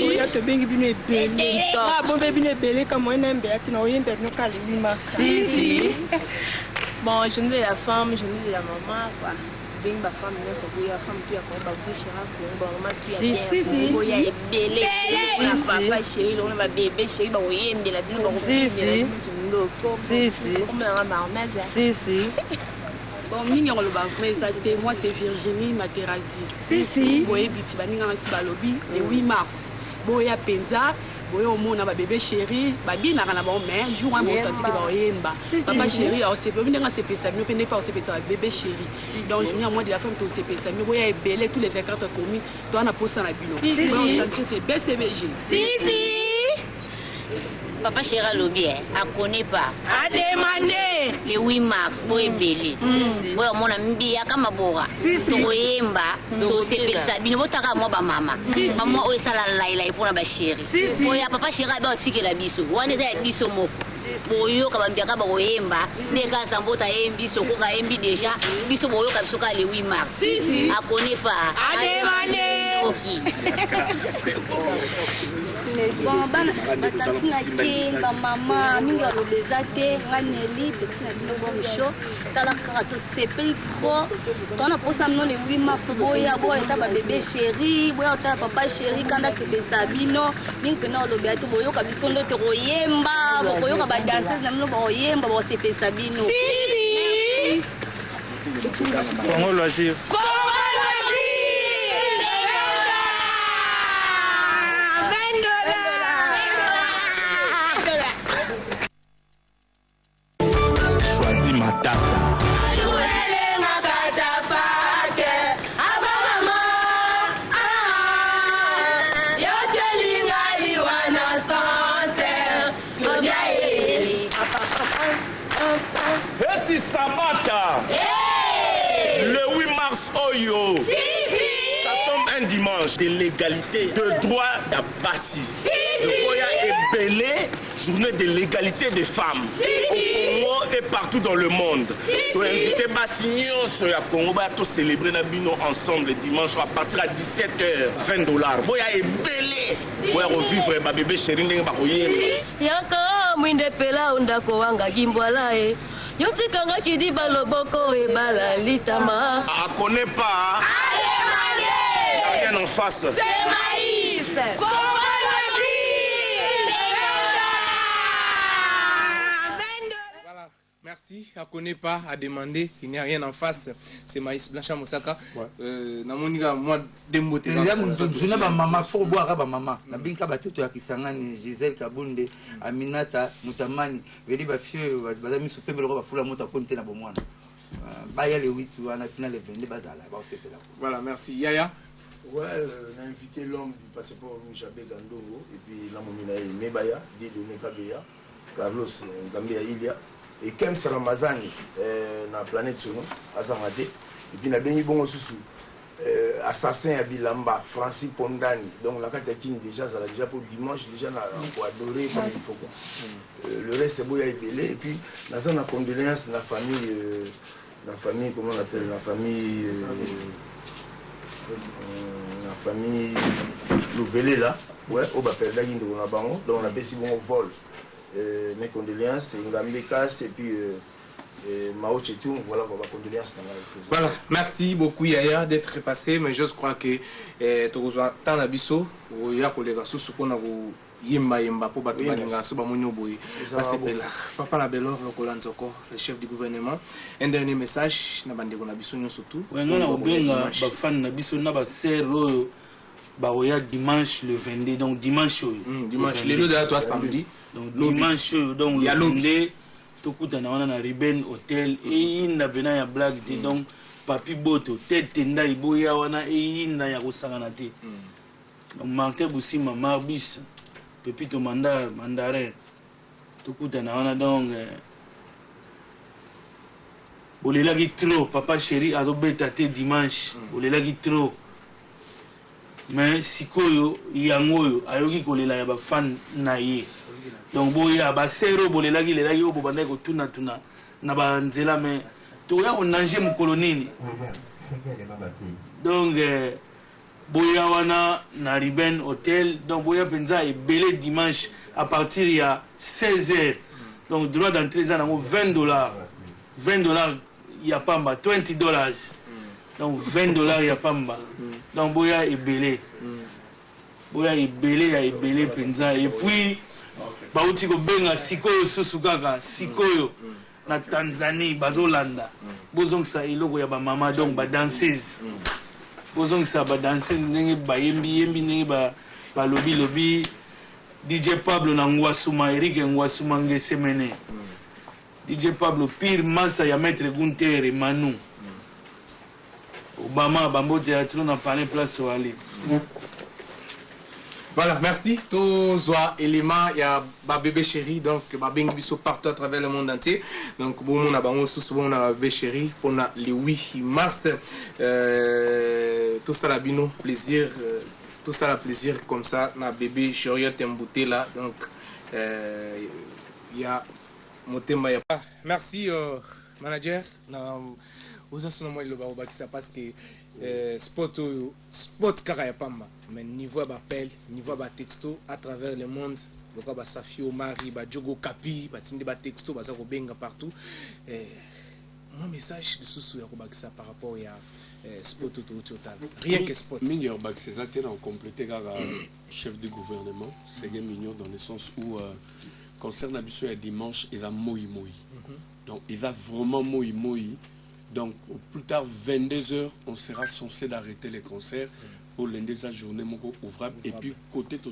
oya tobengi bino ebele bombe bino ebele ka moyena embeya te na oyemba bino ka le 8 mars bon journée de la femme journée de la maman quoi beng ba femme nyonso boya femme tu ya ko ba vie chéri ko ba maman tu ya bien boya ebele na papa chéri lo na ba bébé chéri ba oyembela bino ba oyembela ndoko comme la maman si bon mingi on le ba vrai ça moi c'est Virginie Materazzi si boye biti baninga ngasi balobi le 8 mars boya penza boye omona ba bébé chéri ba bina kana ba mais jour un bon senti que ba oyemba papa chéri on se peut venir se pesa mieux pende pas on se pesa bébé chéri donc junior moi de la femme to se pesa mieux boya ebele tous les 50 communes to na posa na bino bon senti c'est BCBG si papa chéri lobby a connaît pas a demandé le 8 mars boye ebele boye omona mbia kama bora toyemba to se pesa bino botaka mo ba mama mama oyo sala laila ipona ba chéri boya papa chéri ba otikela biso wana za biso moko boyoka bambiaka bakoyemba ndeka Zambota yembi sokoka yembi déjà biso boyoka biso ka le 8 mars a connaît pas a demandé bon bana batati na ke bamama mingi alobeza te nga Nelly petit na bino bomisho tala kaka tosepeli trop tona posa mino le 8 mars boya eta babebe chéri boya otala papa chéri kanda sepelisa bino mingi pena olobela te boyoka biso ndo tokoyemba bokoyoka badanseuse na bino bakoyemba bakosepelisa bino Congo loisir Petit Sabata. Le 8 mars, Oyo. Ça tombe un dimanche de l'égalité, de droit d'Abassi. Le Koya est belé, journée de l'égalité des femmes. Au Congo et partout dans le monde. Tu as invité Bassignon sur la Congo pour célébrer Nabino ensemble le dimanche à partir à 17h. $20. Boya est belé. Boya revivre ma bébé chéri n'est pas royé. Yaka mwinde pela ondako wanga gimbwala e. Yotikanga kidiba loboko ebala litama. Ah, connaît pas. Allez, rien en face. C'est maïs. Voilà, merci. merci. À connaît pas, à demander. Il n'y a rien en face. C'est Maïs Blanchard Moussaka. Namoniga, moi, Dembote. Je n'ai pas maman, faut boire à maman. La binka batuto ya Kisangani, Gisèle Kabunde, Aminata, Mutamani, Vedi Bafio, Bazami Soupembe, le roi Fula Mota Conte na Bomwana. Baya le 8 ou Anna Pina le 22 Bazala. Voilà, merci. Yaya. Ouais, on a invité l'homme du passeport rouge à Begandongo, et puis la momina Mebaya, Dieudonné Kabeya, Carlos Nzambia Ilia, et Kems Ramazani, dans la planète Sono, à Zamate, et puis on a béni bon sous assassin à Bilamba, Francis Pondani, donc la Katakine déjà, ça l'a déjà pour dimanche, déjà on a adoré comme il faut. Le reste est beau et belé, et puis dans la condoléance, la famille, comment on appelle, la famille Louvelé là, ouais, au Bapel d'Aguindo, donc on a baissé bon vol. Mes condoléances, Ngambe Kass et puis Mao Tchetou, voilà pour ma condoléance. Voilà, merci beaucoup Yaya d'être passé, mais je crois que tu rejoins tant d'abisso, il y a collègues sous ce qu'on a Yemba pour battre Papa la Bellor, le chef du gouvernement. Un dernier message, n'a pas de surtout. Dimanche le 22, donc dimanche. Dimanche, les deux de toi samedi. Donc dimanche, donc le 22, tout le monde a un Riben Hotel et il n'a pas de blague. Donc, Papi Boto, tête tenda, Iboya, wana et il n'a pas de saganate. Donc, Martin Boussi, ma marbis. Pepito mandarin tukuta naona donc olelaki trop papa chéri azobeta te dimanche olelaki trop mais sikoyo yango oyo ayoki kolela ya bafan na ye donc boya basero bolelaki lelaki oyo bobandaki kotuna na banzela mais toya konange mokolo nini donc boya wana na Riben Hotel, donc boya penza est belé dimanche à partir il y a 16h. Donc droit d'entrée ça $20. $20 il y a pas $20. Donc $20 il y a pas. Donc boya est belé. Boya est belé penza et puis ba uti ko benga sikoyo susukaka sikoyo na Tanzanie bazolanda. Bozong sa iloko ya ba mama donc ba danseuse. Bozong sa ba danseuse ndenge ba yembi ndenge ba lobi DJ Pablo na Ngwasuma Eric Ngwasuma ngesemene DJ Pablo pire master ya maître Gunther Manu Obama bambo théâtre na parler place wali. Voilà, merci. Tozwa Elema, il y a ba bébé chéri, donc ba bengi biso partout à travers le monde entier. Donc bon on a bango sous bon on a bébé chéri pour le 8 mars. Tout ça la bino plaisir, tout ça la plaisir comme ça na bébé chéri tembouté là. Donc il y a motema ya. Merci manager na ozasono moi le baroba qui ça parce que sport kaka ya pamba mais niveau d'appel niveau de texto à travers le monde loka ba Safio Mari ba Jogo Kapi ba tinde ba texto ba za ko benga partout mon message de sous ya ko bakisa par rapport ya sport total rien que sport minyor bakisa tena en compléter kaka chef du gouvernement c'est mignon dans le sens où concerne abiso ya dimanche il a moi donc il va vraiment moi. Donc, au plus tard, 22h, on sera censé d'arrêter les concerts pour l'un des journées ouvrables. Et puis, côté de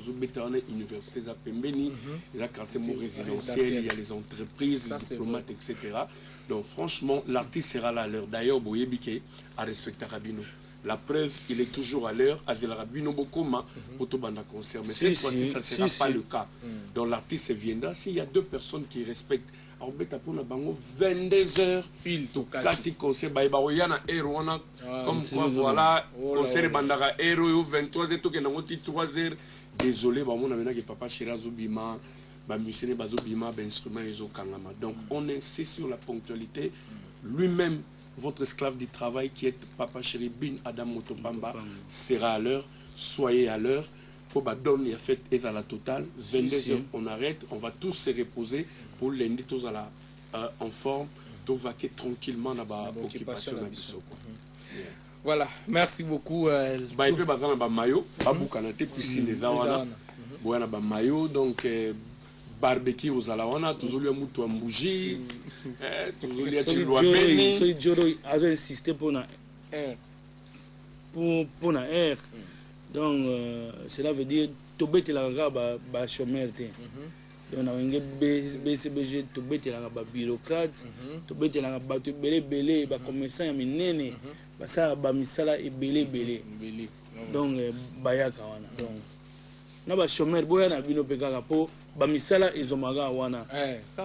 les universités à Pembeni, il y a quartier résidentiel, il y a les entreprises, les diplomates, etc. Donc, franchement, l'artiste sera là à l'heure. D'ailleurs, Boyebike a respecté Rabino. La preuve, il est toujours à l'heure. Avec Rabino Bokoma, pour tout banda concert. Mais cette fois-ci, ça ne sera pas le cas. Donc, l'artiste viendra. S'il y a deux personnes qui respectent, on va 22h pile to kati concert ba yana erwana comme quoi voilà concert bandara ero 23h to kena ngoti 3h désolé ba mona mena que papa Shirazo bima ba musicien bazo bima ba instrument ezo kangama. Donc on insiste sur la ponctualité. Lui-même votre esclave du travail qui est papa Chéri Bin Adam Motopamba sera à l'heure, soyez à l'heure. Donne la fête est à la totale. 22h, on arrête, on va tous se reposer pour lundi, tous en forme, tous vaquer tranquillement dans l'occupation de la. Voilà, merci beaucoup. Maillot, donc barbecue aux alawana, toujours le moutou en bougie, toujours le tilo à béni. So Joro a insisté pour na pour na air. Donc cela veut dire to bete la ba chômeur té. Donc on a BCBG to bete la ba bureaucrate, to bete la ba to belé ba commerçant ya minene, ba ça ba misala e belé. Donc bayaka wana. Donc na ba chômeur boya na bino pekaka po ba misala ezomaga wana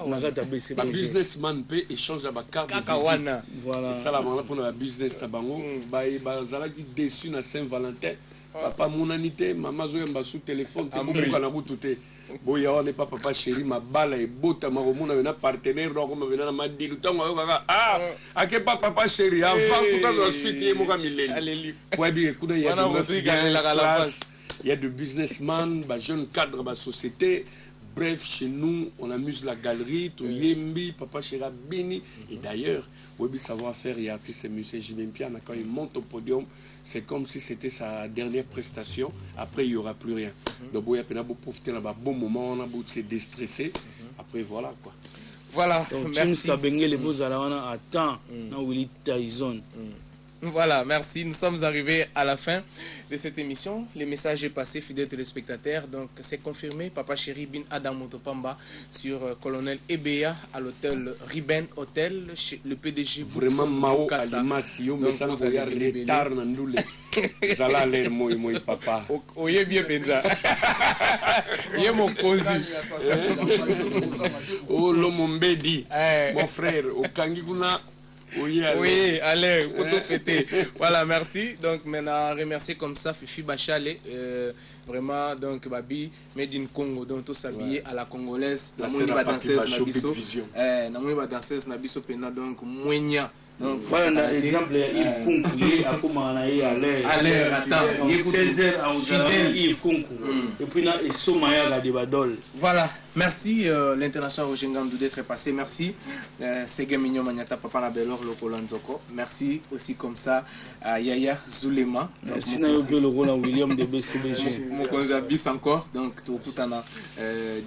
na kata BCBG ba businessman pe échange ba carte de visite. Voilà ça la pour la business tabango ba zala ki déçu na Saint-Valentin papa monanité maman zo yamba sous téléphone te buka na butute boya on n'est pas papa chéri ma bala e bota ma romona na partenaire donc ma vena na madilu tango kaka ake papa chéri avant tout la suite ye mo ka mileli alleli kwa bi kuda ya il y a des businessmen, des jeunes cadres de la société. Bref, chez nous, on amuse la galerie, tout yembi, papa chéra bini. Et d'ailleurs, oui, savoir-faire, il y a ces musées Jimempiana, quand il monte au podium, c'est comme si c'était sa dernière prestation. Après, il n'y aura plus rien. Donc, il y a profiter d'un bon moment, on a beau se déstresser. Après, voilà quoi. Voilà, merci. Voilà, merci. Nous sommes arrivés à la fin de cette émission. Le message est passé, fidèles téléspectateurs. Donc, c'est confirmé. Papa Chéri Bin Adam Motopamba sur Colonel Ebea à l'hôtel Riben Hotel, chez le PDG. Vraiment, Mao Alimasio, mais ça nous a retard dans nous. Ça a l'air moi, papa. Oye bien, Benza. Oye mon cosy. Oh, l'homme mbedi. Mon frère, au Kangiguna. Oui, allez, pour tout fêter. Voilà, merci. Donc, maintenant, remercier comme ça Fifi Bachale, vraiment, donc, Babi, Made in Congo, donc, tout s'habiller à la congolaise. La danseuse Nabiso. La danseuse Nabiso Pena, donc, Mouenia. Voilà l'exemple Yves Kunku, à l'air, attends, 16h à Yves Kunku, et puis là, il Somaya de Badol. Voilà, merci l'international Rogengam d'être passé, merci Sege Mignon Magnata Papa Nabelor Lokolanzoko, merci aussi comme ça à Yaya Zulema. Merci à William de BCBG. Mon bis encore, donc tout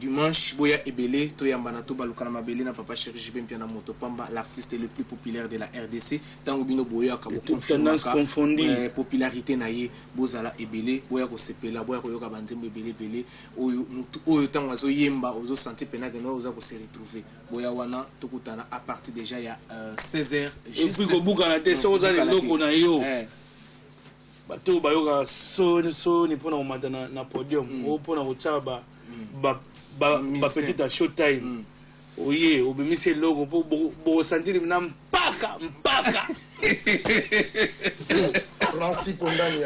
dimanche, Boya Ebele, Toyambana Toba Lukanama Belina, Papa Chéri Jibem Piana Motopamba, l'artiste le plus populaire de la RDC. Tango bino boya ka tendance confondue popularité na ye bozala ebele boya ko sepela boya ko yoka banzembo ebele oyo tango azo yemba ozo sentir pena que nous ozo se retrouver boya wana tokutana à partir déjà il y a 16h juste et puis ko buka na te so za loko na yo bato bayoka soni pona komata na podium o pona kotsaba ba petite showtime. Oui, au bémissé logo pour sentir une mpaka.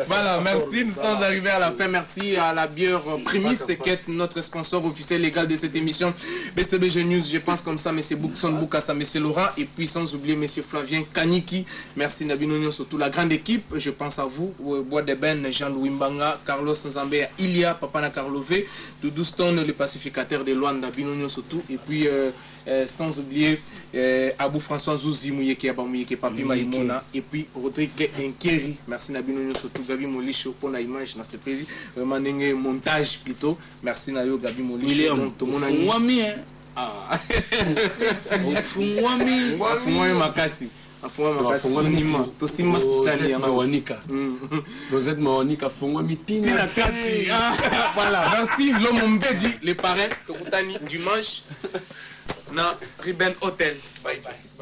Voilà, merci. Nous sommes arrivés à la fin. Merci à la bière Primis, qui est notre sponsor officiel légal de cette émission. BCBG News, je pense comme ça, M. Boukson Boukassa, M. Laurent, et puis sans oublier M. Flavien Kaniki. Merci Nabinonio, surtout la grande équipe. Je pense à vous, Bois de Ben, Jean-Louis Mbanga, Carlos Nzambé, Ilia, Papana Carlové, Doudou Stone, le pacificateur de Luanda, Nabinonio surtout, et puis sans oublier Abou François Zouzi Mouyeke Abamouyeke Papi Maïmona et puis Rodrigue Nkeri. Merci Nabino surtout Gabi Molicho pour la image dans ce pays vraiment un montage plutôt. Merci Nayo Gabi Molicho donc tout le monde a Fumwami Fumwami Makasi Afumwami Makasi Tonima Tosima Sutani Mawanika Rosette Mawanika Fumwami Tina Kati. Voilà, merci l'homme Mbedi les parrains Tokutani dimanche na Riben Hotel. Bye bye.